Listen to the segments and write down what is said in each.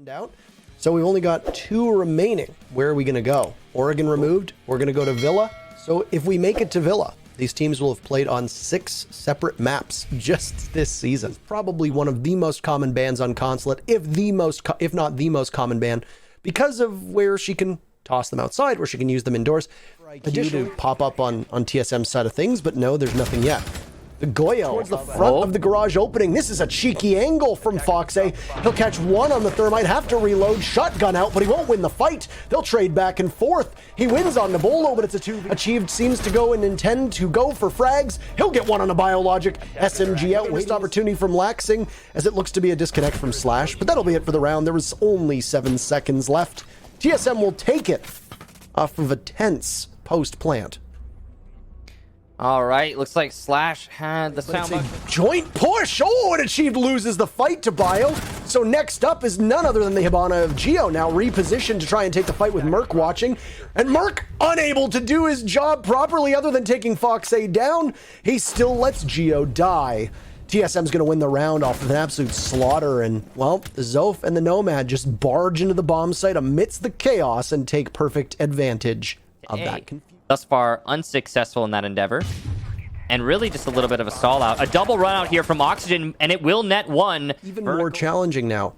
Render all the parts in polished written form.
Out. So we've only got 2 remaining. Where are we going to go? Oregon removed. We're going to go to Villa. So if we make it to Villa, these teams will have played on 6 separate maps just this season. It's probably one of the most common bans on Consulate, if not the most common ban, because of where she can toss them outside, where she can use them indoors. Additionally, to pop up on TSM's side of things, but no, there's nothing yet. The Goyo towards the front of the garage opening. This is a cheeky angle from Foxay. He'll catch one on the thermite, have to reload, shotgun out, but he won't win the fight. They'll trade back and forth. He wins on Nabolo, but it's a 2. Achieved seems to go and intend to go for frags. He'll get one on a biologic. SMG out. Waste opportunity from Laxing, as it looks to be a disconnect from Slash, but that'll be it for the round. There was only 7 seconds left. TSM will take it off of a tense post-plant. All right, looks like Slash had the sound. Joint push. Oh, and Achieved loses the fight to Bio. So next up is none other than the Hibana of Geo, now repositioned to try and take the fight with Merc watching. And Merc unable to do his job properly other than taking Foxay down. He still lets Geo die. TSM's going to win the round off of an absolute slaughter. And, well, Zoph and the Nomad just barge into the bomb site amidst the chaos and take perfect advantage of that confusion. Thus far, unsuccessful in that endeavor. And really just a little bit of a stall out. A double run out here from Oxygen, and it will net 1. Even more challenging now.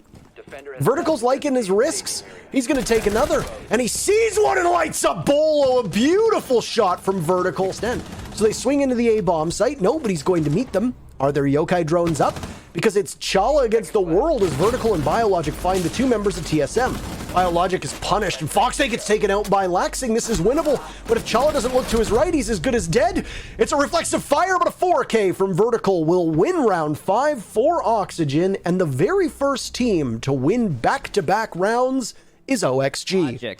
Vertical's liking his risks. He's going to take another, and he sees one and lights up Bolo. A beautiful shot from Vertical. So they swing into the A-bomb site. Nobody's going to meet them. Are their yokai drones up? Because it's Chala against the world as Vertical and Biologic find the 2 members of TSM. Biologic is punished, and Foxay gets taken out by Laxing. This is winnable, but if Chala doesn't look to his right, he's as good as dead. It's a reflexive fire, but a 4K from Vertical will win round 5 for Oxygen, and the very first team to win back-to-back rounds is OXG.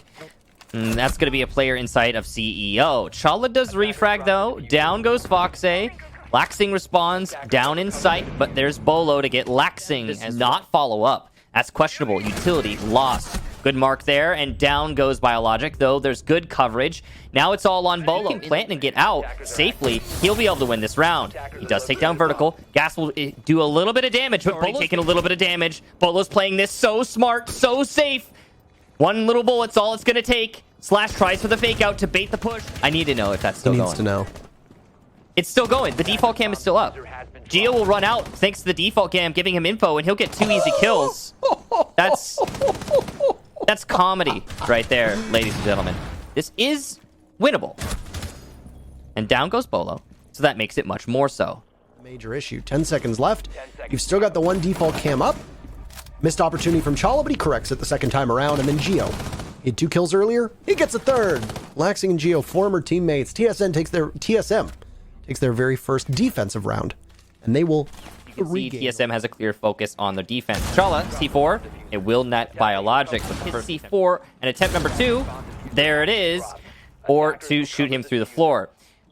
That's going to be a player inside of CEO. Chala does refrag, though. Down goes Foxay. Laxing responds, down in sight, but there's Bolo to get Laxing as not follow up. That's questionable. Utility lost. Good mark there, and down goes Biologic, though there's good coverage. Now it's all on Bolo. He can plant and get out safely. He'll be able to win this round. He does take down Vertical. Gas will do a little bit of damage, but Bolo's taking a little bit of damage. Bolo's playing this so smart, so safe. One little bullet's all it's going to take. Slash tries for the fake out to bait the push. I need to know if that's still going. He needs to know. It's still going. The default cam is still up. Geo will run out thanks to the default cam giving him info, and he'll get 2 easy kills. That's comedy right there, ladies and gentlemen. This is winnable. And down goes Bolo, so that makes it much more so. Major issue. 10 seconds left. You've still got the 1 default cam up. Missed opportunity from Chala, but he corrects it the second time around, and then Geo. He had 2 kills earlier. He gets a 3rd. Laxing and Geo, former teammates. TSM takes their very first defensive round, and they will regain. TSM has a clear focus on their defense. Chala, C4, it will net Biologic with his C4, and attempt number 2, there it is, or to shoot him through the floor.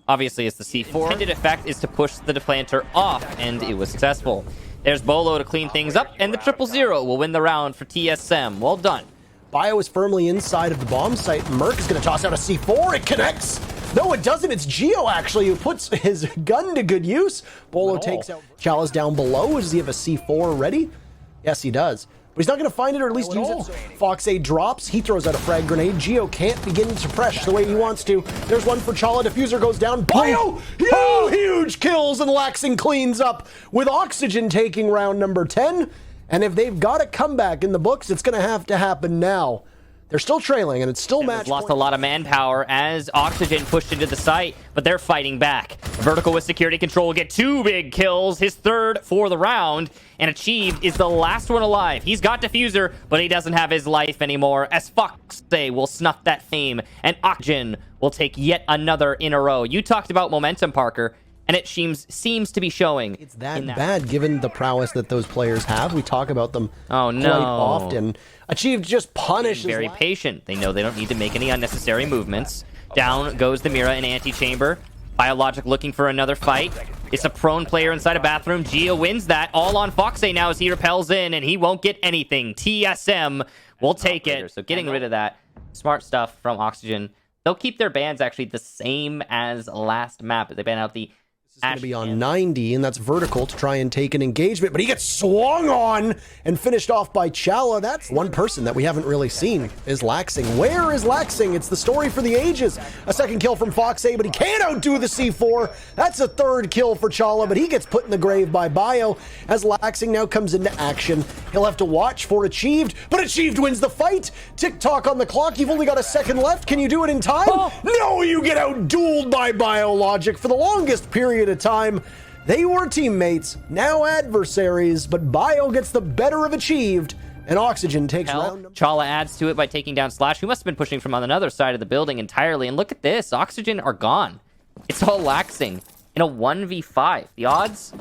Obviously, it's the C4. Intended effect is to push the deplanter off, and it was successful. There's Bolo to clean things up, and the 0-0 will win the round for TSM. Well done. Bio is firmly inside of the bomb site. Merc is going to toss out a C4. It connects. No, it doesn't. It's Geo, actually, who puts his gun to good use. Bolo takes out. Chala's down below. Does he have a C4 ready? Yes, he does. But he's not going to find it, or at least use it. Foxay drops. He throws out a frag grenade. Geo can't begin to press the way he wants to. There's one for Chala. Diffuser goes down. Bio! Huge kills, and Laxing cleans up with Oxygen taking round number 10. And if they've got a comeback in the books, it's going to happen now. They're still trailing, and it's still match lost a lot of manpower as Oxygen pushed into the site, but they're fighting back. Vertical with security control will get 2 big kills, his 3rd for the round, and Achieved is the last one alive. He's got Diffuser, but he doesn't have his life anymore, as Foxay will snuff that fame, and Oxygen will take yet another in a row. You talked about momentum, Parker, and it seems to be showing. It's that bad, given the prowess that those players have. We talk about them quite often. Achieved just punishes. Very patient. They know they don't need to make any unnecessary movements. Down goes the Mira in Antechamber. Biologic looking for another fight. It's a prone player inside a bathroom. Geo wins that. All on Foxay now as he repels in, and he won't get anything. TSM will take it. So getting rid of that. Smart stuff from Oxygen. They'll keep their bans actually the same as last map. They ban out the It's going to be on 90, and that's vertical to try and take an engagement, but he gets swung on and finished off by Chala. That's one person that we haven't really seen is Laxing. Where is Laxing? It's the story for the ages. A second kill from Foxay, but he can't outdo the C4. That's a third kill for Chala, but he gets put in the grave by Bio as Laxing now comes into action. He'll have to watch for Achieved, but Achieved wins the fight. Tick-tock on the clock. You've only got a second left. Can you do it in time? Oh. No, you get out-dueled by Biologic for the longest period of time. They were teammates, now adversaries, but Bio gets the better of Achieved, and Oxygen takes round. Chala adds to it by taking down Slash, who must have been pushing from on another side of the building entirely. And look at this, Oxygen are gone. It's all Laxing in a 1v5. The odds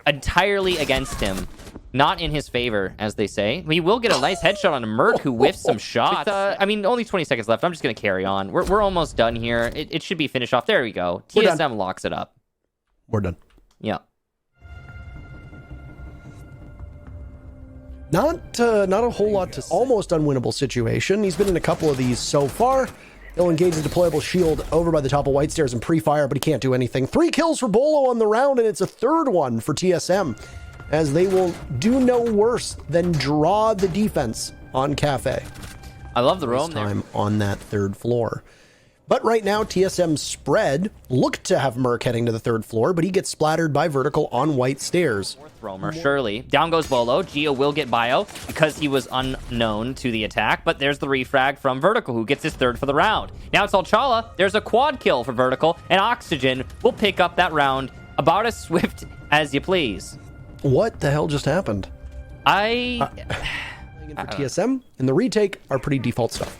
entirely against him. Not in his favor, as they say. We will get a nice headshot on a Merc who whiffs some shots. I mean, only 20 seconds left. I'm just going to carry on. We're almost done here. It should be finished off. There we go. TSM locks it up. We're done. Yeah. Not a whole lot to say. Almost unwinnable situation. He's been in a couple of these so far. He'll engage the deployable shield over by the top of White Stairs and pre-fire, but he can't do anything. 3 kills for Bolo on the round, and it's a third one for TSM, as they will do no worse than draw the defense on Cafe. I love the roam time there. On that third floor. But right now, TSM's spread looked to have Merc heading to the third floor, but he gets splattered by Vertical on White Stairs. Fourth roamer, surely. Down goes Bolo. Geo will get Bio because he was unknown to the attack, but there's the refrag from Vertical, who gets his third for the round. Now it's all Chala. There's a quad kill for Vertical, and Oxygen will pick up that round about as swift as you please. What the hell just happened? For TSM and the retake are pretty default stuff.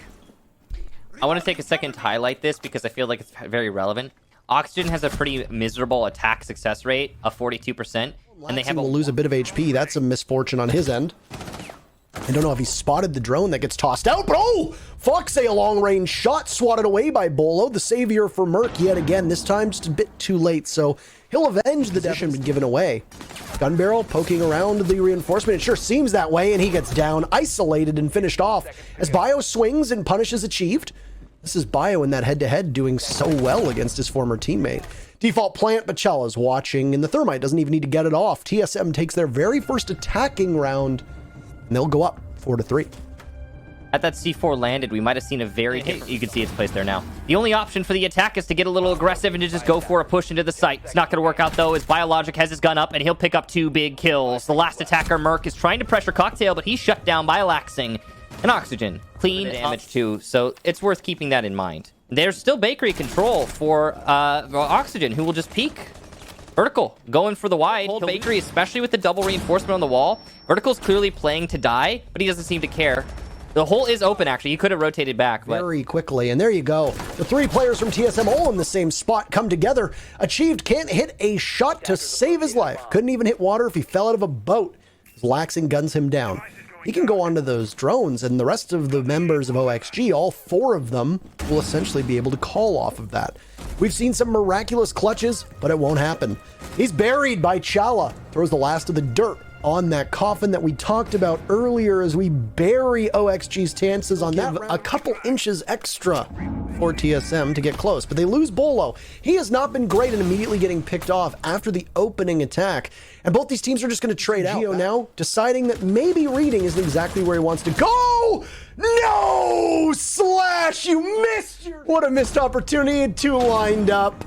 I want to take a second to highlight this because I feel like it's very relevant. Oxygen has a pretty miserable attack success rate of 42%, and they will lose a bit of HP. That's a misfortune on his end. I don't know if he spotted the drone that gets tossed out, but oh! Foxay, a long-range shot swatted away by Bolo, the savior for Merc yet again. This time just a bit too late, so he'll avenge the death been given away. Gun barrel poking around the reinforcement. It sure seems that way, and he gets down, isolated, and finished off as Bio swings and punishes Achieved. This is Bio in that head-to-head doing so well against his former teammate. Default plant, but Chala's watching, and the Thermite doesn't even need to get it off. TSM takes their very first attacking round, and they'll go up 4-3. At that C4 landed, we might have seen a very different... You can see it's placed there now. The only option for the attack is to get a little aggressive and to just go for a push into the site. It's not going to work out, though, as Biologic has his gun up, and he'll pick up 2 big kills. The last attacker, Merc, is trying to pressure Cocktail, but he's shut down by Laxing. And Oxygen, clean damage too, so it's worth keeping that in mind. There's still Bakery control for Oxygen, who will just peek. Vertical, going for the wide. Hold Bakery, especially with the double reinforcement on the wall. Vertical's clearly playing to die, but he doesn't seem to care. The hole is open, actually. He could have rotated back, but... Very quickly, and there you go. The 3 players from TSM all in the same spot come together. Achieved can't hit a shot to save his life. Couldn't even hit water if he fell out of a boat. Laxing guns him down. He can go onto those drones, and the rest of the members of OXG, all 4 of them, will essentially be able to call off of that. We've seen some miraculous clutches, but it won't happen. He's buried by Chala. Throws the last of the dirt on that coffin that we talked about earlier as we bury OXG's chances on that. A couple inches extra for TSM to get close, but they lose Bolo. He has not been great in immediately getting picked off after the opening attack, and both these teams are just going to trade out. Geo now deciding that maybe Reading isn't exactly where he wants to go. No! Slash, you missed What a missed opportunity. 2 lined up.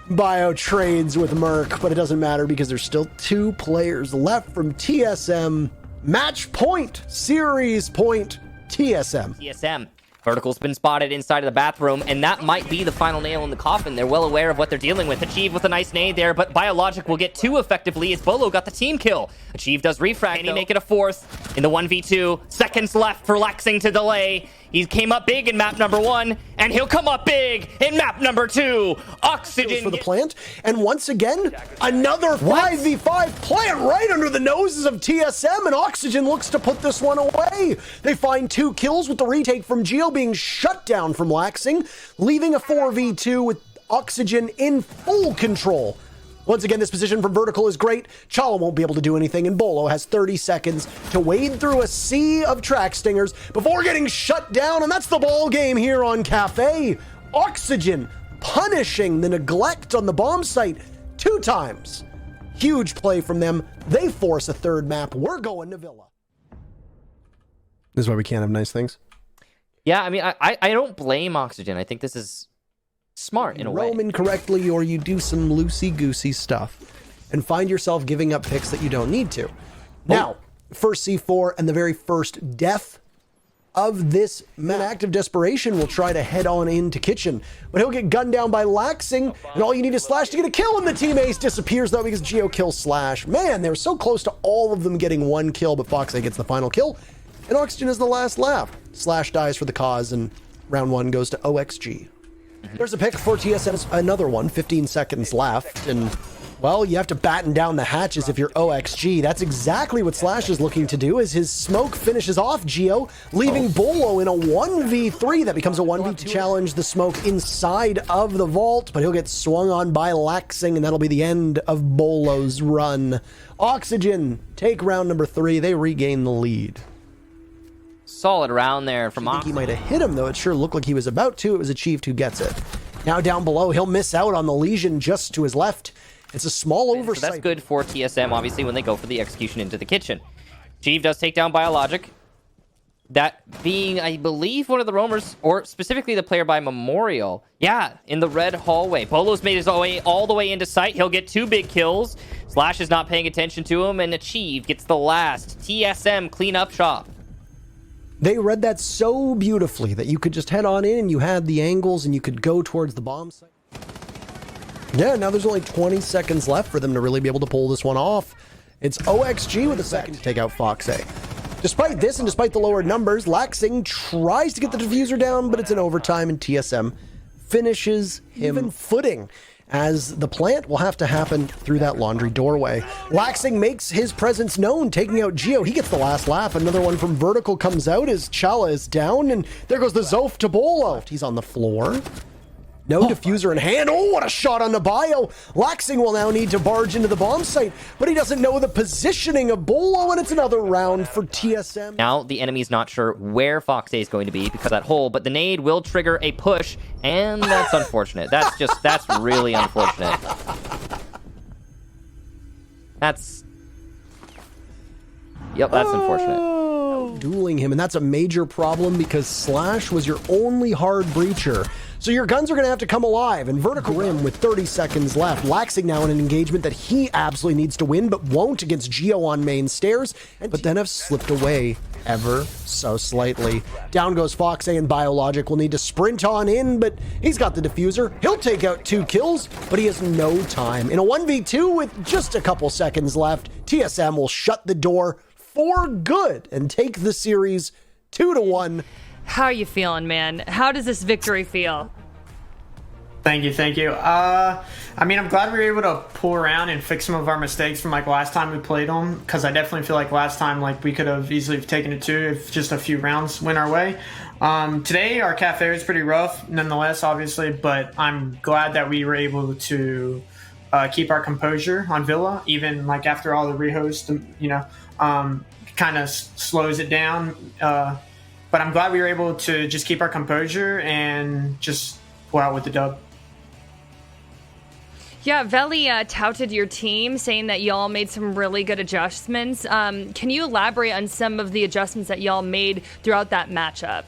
Bio trades with Merc, but it doesn't matter because there's still 2 players left from TSM. Match point, series point, TSM. TSM. Vertical's been spotted inside of the bathroom, and that might be the final nail in the coffin. They're well aware of what they're dealing with. Achieve with a nice nade there, but Biologic will get 2 effectively as Bolo got the team kill. Achieve does refrag, and he make it a 4th in the 1v2. Seconds left for Laxing to delay. He came up big in map number 1, and he'll come up big in map number 2. Oxygen for the plant, and once again, another 5v5 plant right under the noses of TSM, and Oxygen looks to put this one away. They find 2 kills with the retake from Geo being shut down from Laxing, leaving a 4v2 with Oxygen in full control. Once again, this position from Vertical is great. Chala won't be able to do anything, and Bolo has 30 seconds to wade through a sea of track stingers before getting shut down, and that's the ball game here on Cafe. Oxygen punishing the neglect on the bomb site 2 times. Huge play from them. They force a third map. We're going to Villa. This is why we can't have nice things. Yeah, I mean, I don't blame Oxygen. I think this is smart in a way. Roam incorrectly, or you do some loosey-goosey stuff and find yourself giving up picks that you don't need to. Now, first C4 and the very first death of this man. Act of desperation will try to head on into kitchen, but he'll get gunned down by Laxing, and all you need is Slash to get a kill, and the team ace disappears though because Geo kills Slash. Man, they were so close to all of them getting 1 kill, but Fox gets the final kill, and Oxygen is the last laugh. Slash dies for the cause, and round 1 goes to OXG. There's a pick for TSM, another one, 15 seconds left, and well, you have to batten down the hatches if you're OXG. That's exactly what Slash is looking to do, as his smoke finishes off Geo, leaving Bolo in a 1v3 that becomes a 1v2. Challenge the smoke inside of the vault, but he'll get swung on by Laxing, and that'll be the end of Bolo's run. Oxygen take round number 3. They regain the lead. Solid round there from I think he might have hit him, though. It sure looked like he was about to. It was Achieved who gets it. Now down below, he'll miss out on the Legion just to his left. It's a small oversight. So that's good for TSM, obviously, when they go for the execution into the kitchen. Chief does take down Biologic. That being, I believe, one of the roamers, or specifically the player by Memorial. Yeah, in the red hallway. Bolo's made his way all the way into sight. He'll get 2 big kills. Slash is not paying attention to him, and Achieve gets the last. TSM clean up shop. They read that so beautifully that you could just head on in and you had the angles and you could go towards the bomb site. Yeah, now there's only 20 seconds left for them to really be able to pull this one off. It's OXG with a second to take out Foxay. Despite this and despite the lowered numbers, Laxing tries to get the diffuser down, but it's in overtime, and TSM finishes him even footing, as the plant will have to happen through that laundry doorway. Laxing makes his presence known, taking out Geo. He gets the last laugh. Another one from Vertical comes out as Chala is down, and there goes the Zof to Bolo. He's on the floor. No diffuser in hand. Oh, what a shot on the bio. Laxing will now need to barge into the bomb site, but he doesn't know the positioning of Bolo, and it's another round for TSM. Now the enemy's not sure where Foxay is going to be because of that hole, but the nade will trigger a push, and that's unfortunate. That's really unfortunate. Yep, that's unfortunate. Dueling him, and that's a major problem because Slash was your only hard breacher. So your guns are going to have to come alive, and Vertical Rim with 30 seconds left. Laxing now in an engagement that he absolutely needs to win, but won't against Geo on main stairs, but then have slipped away ever so slightly. Down goes Foxay, and Biologic will need to sprint on in, but he's got the diffuser. He'll take out 2 kills, but he has no time. In a 1v2 with just a couple seconds left, TSM will shut the door for good and take the series 2-1. How are you feeling, man? How does this victory feel? Thank you. I mean, I'm glad we were able to pull around and fix some of our mistakes from like last time we played them, because I definitely feel like last time we could have easily taken it 2 if just a few rounds went our way. Today our cafe was pretty rough nonetheless, obviously, but I'm glad that we were able to keep our composure on Villa, even like after all the rehost, kind of slows it down. But I'm glad we were able to just keep our composure and just pull out with the dub. Yeah, Veli touted your team, saying that y'all made some really good adjustments. Can you elaborate on some of the adjustments that y'all made throughout that matchup?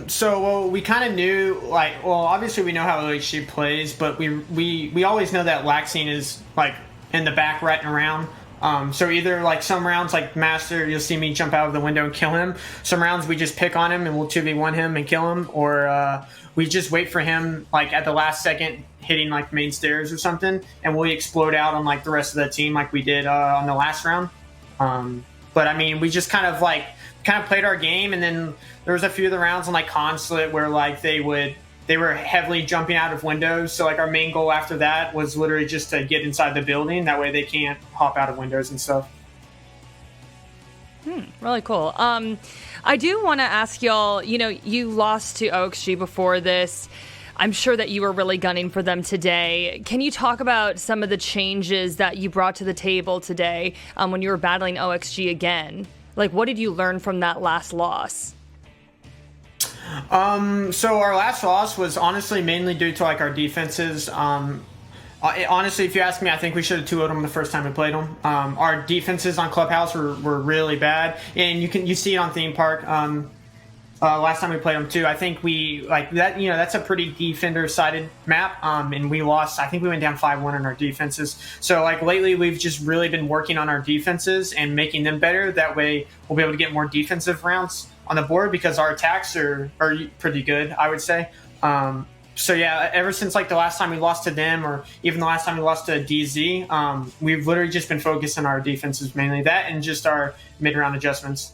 So we kind of knew, obviously we know how OHG plays, but we always know that Laxing is like in the back ratting around. So either like some rounds like Master, you'll see me jump out of the window and kill him. Some rounds we just pick on him and we'll 2v1 him and kill him, or we just wait for him like at the last second hitting like main stairs or something, and we'll explode out on like the rest of the team like we did on the last round. But I mean, we just kind of played our game, and then there was a few of the rounds on like Consulate where like they were heavily jumping out of windows. So like our main goal after that was literally just to get inside the building. That way they can't hop out of windows and stuff. Really cool. I do want to ask y'all, you lost to OXG before this. I'm sure that you were really gunning for them today. Can you talk about some of the changes that you brought to the table today when you were battling OXG again? Like, what did you learn from that last loss? So our last loss was honestly mainly due to like our defenses. Honestly, if you ask me, I think we should have 2-0'd them the first time we played them. Our defenses on Clubhouse were really bad, and you see it on Theme Park. Last time we played them too, I think we like that. That's a pretty defender-sided map, and we lost. I think we went down 5-1 on our defenses. So like lately, we've just really been working on our defenses and making them better. That way, we'll be able to get more defensive rounds on the board because our attacks are pretty good, I would say. So yeah, ever since like the last time we lost to them, or even the last time we lost to DZ, we've literally just been focused on our defenses, mainly that and just our mid-round adjustments.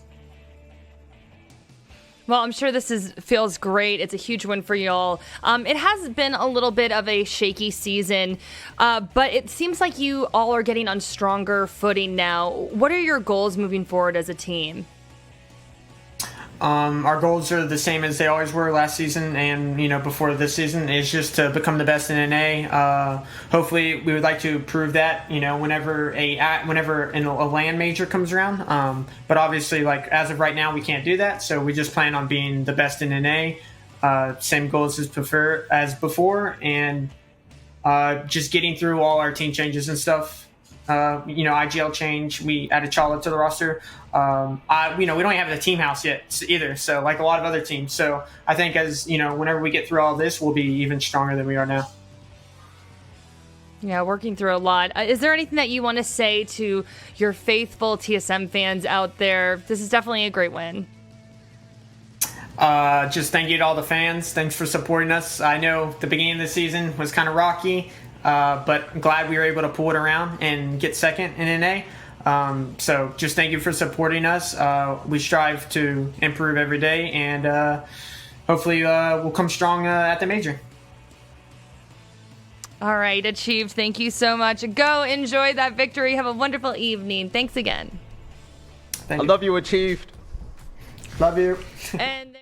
Well, I'm sure this feels great. It's a huge win for y'all. It has been a little bit of a shaky season, but it seems like you all are getting on stronger footing now. What are your goals moving forward as a team? Our goals are the same as they always were last season and before this season, is just to become the best in NA. Hopefully we would like to prove that whenever a LAN major comes around, but obviously like as of right now we can't do that, so we just plan on being the best in NA. Same goals as before, and just getting through all our team changes and stuff. IGL change, we added Chala to the roster. We don't have the team house yet either, so like a lot of other teams. So I think as whenever we get through all this, we'll be even stronger than we are now. Yeah, working through a lot. Is there anything that you want to say to your faithful TSM fans out there? This is definitely a great win. Just thank you to all the fans. Thanks for supporting us. I know the beginning of the season was kind of rocky. But I'm glad we were able to pull it around and get second in NA. So just thank you for supporting us. We strive to improve every day, and hopefully we'll come strong at the major. All right, Achieved. Thank you so much. Go enjoy that victory. Have a wonderful evening. Thanks again. Thank you. I love you, Achieved. Love you. And